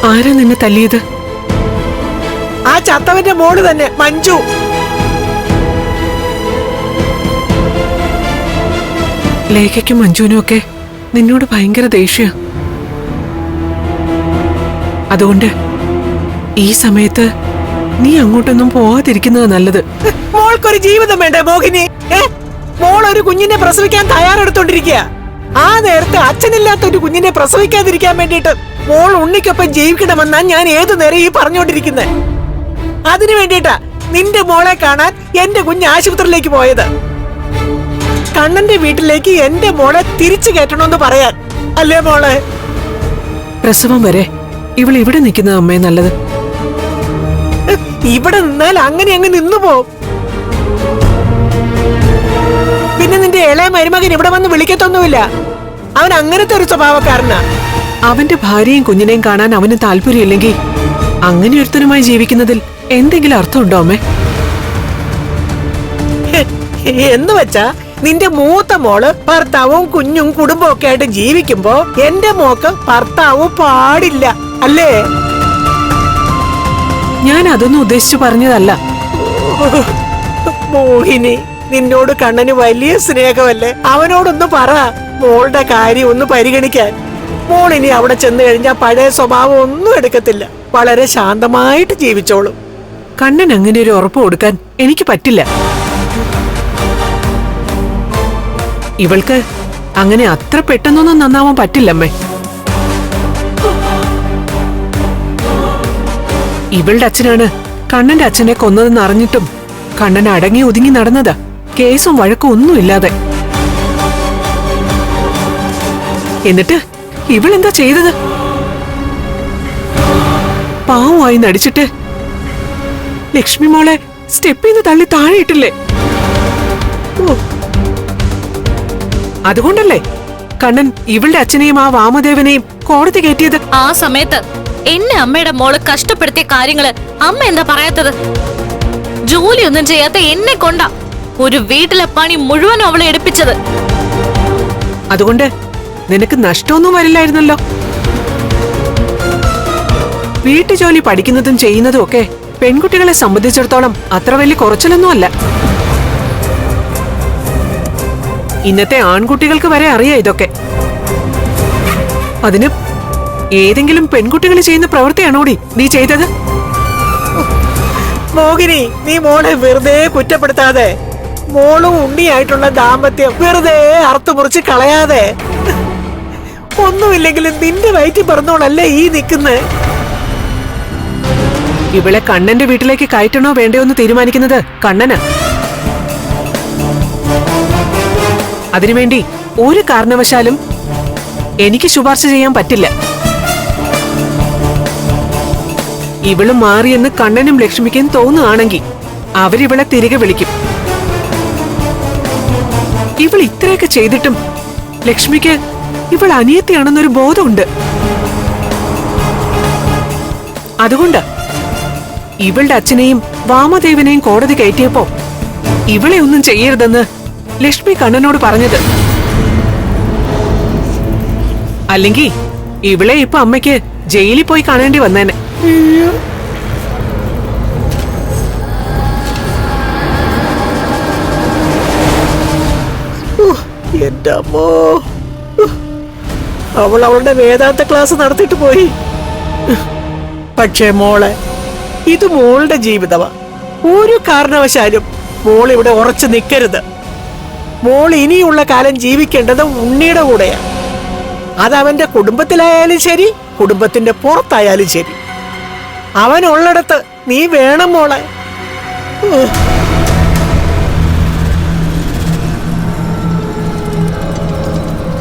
ആരാ നിന്നെ തല്ലിയത്? ആ ചത്തവന്റെ മോള് തന്നെ, മഞ്ജു. ലേഖയ്ക്കും മഞ്ജുവിനും ഒക്കെ നിന്നോട് ഭയങ്കര ദേഷ്യ. അതുകൊണ്ട് ഈ സമയത്ത് നീ അങ്ങോട്ടൊന്നും പോവാതിരിക്കുന്നത് നല്ലത്. മോൾക്കൊരു ജീവിതം വേണ്ടേ മോഹിനി? മോൾ ഒരു കുഞ്ഞിനെ പ്രസവിക്കാൻ തയ്യാറെടുത്തോണ്ടിരിക്കുക. ആ നേരത്തെ അച്ഛനില്ലാത്ത ഒരു കുഞ്ഞിനെ പ്രസവിക്കാതിരിക്കാൻ വേണ്ടിട്ട് മോൾ ഉണ്ണിക്കൊപ്പം ജീവിക്കണമെന്നാ ഞാൻ ഏതു നേരം ഈ പറഞ്ഞോണ്ടിരിക്കുന്നത്. അതിനു വേണ്ടിട്ടാ നിന്റെ മോളെ കാണാൻ എന്റെ കുഞ്ഞ് ആശുപത്രിയിലേക്ക് പോയത്. കണ്ണന്റെ വീട്ടിലേക്ക് എന്റെ മോളെ തിരിച്ചു കയറ്റണമെന്ന് പറയാൻ അല്ലേ മോളെ? പ്രസവം വരെ ഇവൾ ഇവിടെ നിൽക്കുന്ന അമ്മയെ നല്ലത്. ഇവിടെ നിന്നാൽ അങ്ങനെ അങ്ങ് നിന്നു പോവും. പിന്നെ നിന്റെ ഇളയ മരുമകൻ ഇവിടെ വന്ന് വിളിക്കത്തൊന്നുമില്ല. അവൻ അങ്ങനത്തെ ഒരു സ്വഭാവക്കാരനാ. അവന്റെ ഭാര്യയും കുഞ്ഞിനെയും കാണാൻ അവന് താല്പര്യമില്ലെങ്കിൽ അങ്ങനെ ഒരുത്തനുമായി ജീവിക്കുന്നതിൽ എന്തെങ്കിലും അർത്ഥമുണ്ടോ അമ്മേ? എന്ന് വെച്ചാ നിന്റെ മൂത്ത മോള് ഭർത്താവും കുഞ്ഞും കുടുംബവും ഒക്കെ ആയിട്ട് ജീവിക്കുമ്പോ എന്റെ മോക്ക് ഭർത്താവും പാടില്ല അല്ലേ? ഞാൻ അതൊന്നും ഉദ്ദേശിച്ചു പറഞ്ഞതല്ല മോഹിനി. നിന്നോട് കണ്ണന് വലിയ സ്നേഹമല്ലേ? അവനോടൊന്ന് പറ മോളുടെ കാര്യം ഒന്ന് പരിഗണിക്കാൻ. മോളിനി അവിടെ ചെന്ന് കഴിഞ്ഞാൽ പഴയ സ്വഭാവം ഒന്നും എടുക്കത്തില്ല. വളരെ ശാന്തമായിട്ട് ജീവിച്ചോളും. കണ്ണൻ അങ്ങനെ ഒരു ഉറപ്പ് കൊടുക്കാൻ എനിക്ക് പറ്റില്ല. ഇവൾക്ക് അങ്ങനെ അത്ര പെട്ടെന്നൊന്നും നന്നാവാൻ പറ്റില്ലമ്മേ. ഇവളുടെ അച്ഛനാണ് കണ്ണന്റെ അച്ഛനെ കൊന്നതെന്ന് അറിഞ്ഞിട്ടും കണ്ണൻ അടങ്ങി ഒതുങ്ങി നടന്നതാ, കേസും വഴക്കും ഒന്നുമില്ലാതെ. എന്നിട്ട് ഇവളെന്താ ചെയ്തത്? പാവമായി നടിച്ചിട്ട് ലക്ഷ്മി മോളെ സ്റ്റെപ്പിന്ന് തള്ളി താഴെയിട്ടില്ലേ? അതുകൊണ്ടല്ലേ കണ്ണൻ ഇവളുടെ അച്ഛനെയും ആ വാമദേവനെയും കോടതി കയറ്റിയത്? ആ സമയത്ത് എന്നെ അമ്മയുടെ മോള് കഷ്ടപ്പെടുത്തിയ കാര്യങ്ങള് അമ്മ എന്താ പറയാത്തത്? ജോലിയൊന്നും ചെയ്യാത്ത എന്നെ കൊണ്ടാ ഒരു വീട്ടിലെ പണി മുഴുവനും അവളെ എടുപ്പിച്ചത്. അതുകൊണ്ട് നിനക്ക് നഷ്ടമൊന്നും വരില്ലായിരുന്നല്ലോ. വീട്ടുജോലി പഠിക്കുന്നതും ചെയ്യുന്നതും ഒക്കെ പെൺകുട്ടികളെ സംബന്ധിച്ചിടത്തോളം അത്ര വലിയ കുറച്ചിലൊന്നുമല്ല. ഇന്നത്തെ ആൺകുട്ടികൾക്ക് വരെ അറിയാം ഇതൊക്കെ. അതിന് ഏതെങ്കിലും പെൺകുട്ടികൾ ചെയ്യുന്ന പ്രവൃത്തിയാണോടി നീ ചെയ്തത്? മോഹിനി, നീ മോളെ വെറുതെ കുറ്റപ്പെടുത്താതെ, മോളും ഉണ്ണിയായിട്ടുള്ള ദാമ്പത്യം വെറുതെ അറുത്തുമുറിച്ച് കളയാതെ. ഒന്നുമില്ലെങ്കിലും നിന്റെ വയറ്റിൽ പറഞ്ഞോളല്ലേ ഈ നിൽക്കുന്നത്. ഇവളെ കണ്ണന്റെ വീട്ടിലേക്ക് കയറ്റണോ വേണ്ടയോ എന്ന് തീരുമാനിക്കുന്നത് കണ്ണനാ. അതിനുവേണ്ടി ഒരു കാരണവശാലും എനിക്ക് ശുപാർശ ചെയ്യാൻ പറ്റില്ല. ഇവള് മാറിയെന്ന് കണ്ണനും ലക്ഷ്മിക്കും തോന്നുകയാണെങ്കിൽ അവരിവളെ തിരികെ വിളിക്കും. ഇവൾ ഇത്രയൊക്കെ ചെയ്തിട്ടും ലക്ഷ്മിക്ക് ഇവൾ അനിയത്തിയാണെന്നൊരു ബോധമുണ്ട്. അതുകൊണ്ട് ഇവളുടെ അച്ഛനെയും വാമദേവനെയും കോടതി കയറ്റിയപ്പോ ഇവളെ ഒന്നും ചെയ്യരുതെന്ന് ലക്ഷ്മി കണ്ണനോട് പറഞ്ഞത്. അല്ലെങ്കിൽ ഇവളെ ഇപ്പൊ അമ്മയ്ക്ക് ജയിലിൽ പോയി കാണേണ്ടി വന്നേനെ. എന്റെ അമ്മോ, അവൾ അവളുടെ വേദാന്ത ക്ലാസ് നടത്തിയിട്ട് പോയി. പക്ഷേ മോളെ, ഇത് മോളുടെ ജീവിതമാ. ഒരു കാരണവശാലും മോൾ ഇവിടെ ഉറച്ചു നിൽക്കരുത്. മോൾ ഇനിയുള്ള കാലം ജീവിക്കേണ്ടത് ഉണ്ണിയുടെ കൂടെയാ. അതവന്റെ കുടുംബത്തിലായാലും ശരി, കുടുംബത്തിന്റെ പുറത്തായാലും ശരി. അവനുള്ളിടത്ത് നീ വേണം മോളെ.